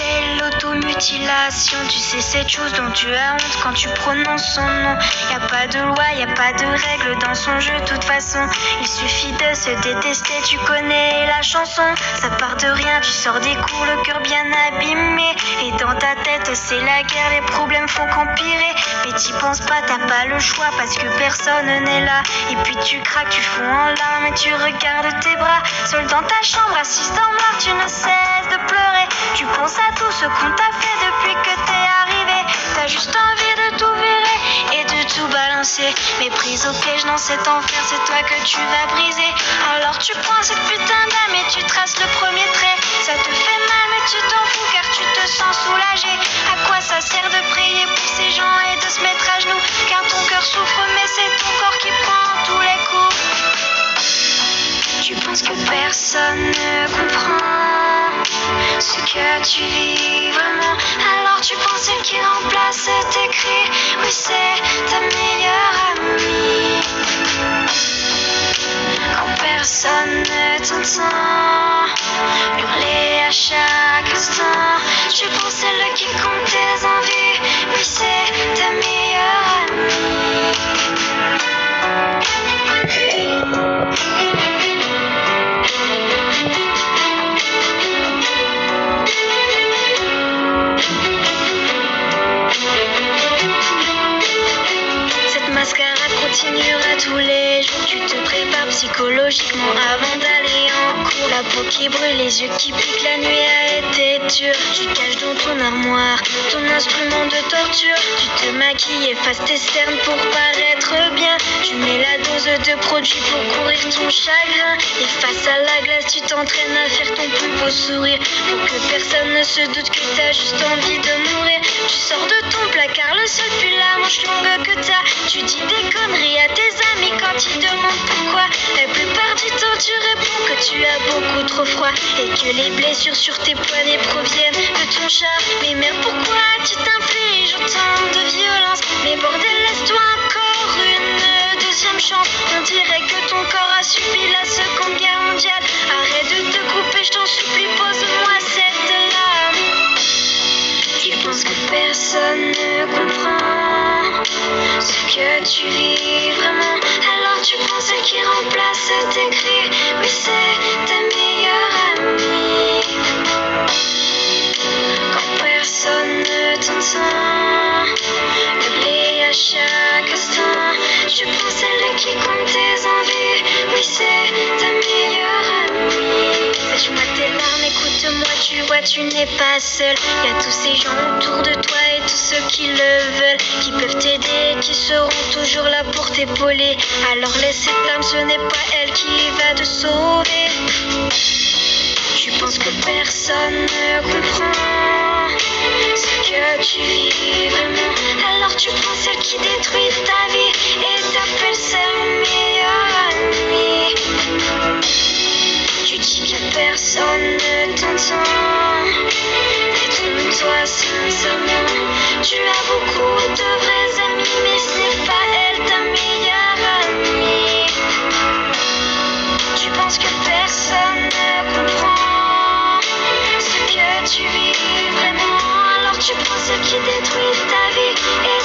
s'appelle l'automutilation. Tu sais cette chose dont tu as honte quand tu prononces son nom. Y a pas de loi, y a pas de règles dans son jeu, de toute façon. Il suffit de se détester, tu connais la chanson. Ça part de rien, tu sors des cours, le cœur bien abîmé. Et dans ta tête c'est la guerre, les problèmes font qu'empirer. Mais t'y penses pas, t'as pas le choix parce que personne n'est là. Et puis tu craques, tu fonds en larmes et tu regardes tes bras. Seul dans ta chambre, assise dans le noir, tu ne cesses de pleurer. Tu penses à tout ce qu'on t'a fait depuis que t'es arrivé. T'as juste envie de tout virer et de tout balancer. Mais prise au piège dans cet enfer, c'est toi que tu vas briser. Alors tu prends cette putain d'âme et tu traces le premier trait. Ça te fait mal mais tu t'en fous car tu te sens soulagé. À quoi ça sert de prier pour ces gens et de se mettre à genoux? Car ton cœur souffre mais c'est ton corps qui prend tous les coups. Tu penses que personne ne comprend ce que tu vis vraiment. Alors tu penses celle qui remplace tes cris. Oui, c'est ta meilleure amie. Quand personne ne t'entend hurler à chaque instant, tu penses celle qui compte tes envies. Oui, c'est ta meilleure amie. Cette mascarade continuera tous les jours. Tu te prépares psychologiquement avant d'aller en cours. La peau qui brûle, les yeux qui piquent, la nuit a été dure. Tu caches dans ton armoire ton instrument de torture. Tu te maquilles, effaces tes cernes pour paraître bien. Tu mets la dose de produit pour courir ton chagrin. Et face à la glace, tu t'entraînes à faire ton plus beau sourire. Pour que personne ne se doute que t'as juste envie de mourir. Tu sors de ton placard, le seul pull la manche longue que t'as. Tu dis des conneries à tes amis quand ils demandent pourquoi. La plupart du temps tu réponds que tu as beaucoup trop froid. Et que les blessures sur tes poignets proviennent de ton char. Mais merde, pourquoi tu t'infliges autant de violence? Mais bordel, laisse-toi encore une deuxième chance. On dirait que ton corps a subi la Seconde Guerre mondiale. Arrête de te couper, je t'en supplie, pose-moi cette lame. Tu penses que personne ne comprend ce que tu vis vraiment. Alors tu penses celle qui remplace tes cris. Oui, c'est ta meilleure amie. Quand personne ne t'entend hurler à chaque instant, tu penses celle qui compte tes envies. Oui, c'est ta meilleure amie. Sèche-moi tes larmes, écoute-moi, tu vois, tu n'es pas seul. Y a tous ces gens autour de toi et tous ceux qui le veulent, qui peuvent t'aider, qui seront toujours là pour t'épauler. Alors laisse cette âme, ce n'est pas elle qui va te sauver. Tu penses que personne ne comprend ce que tu vis vraiment. Alors tu prends celle qui détruit ta vie et t'appelles sa meilleure amie. Tu dis que personne ne t'entend. Détrompe-toi sincèrement. Tu as beaucoup de vrais amis, mais ce n'est pas elle ta meilleure amie. Tu penses que personne ne comprend ce que tu vis vraiment. Alors tu prends ce qui détruit ta vie et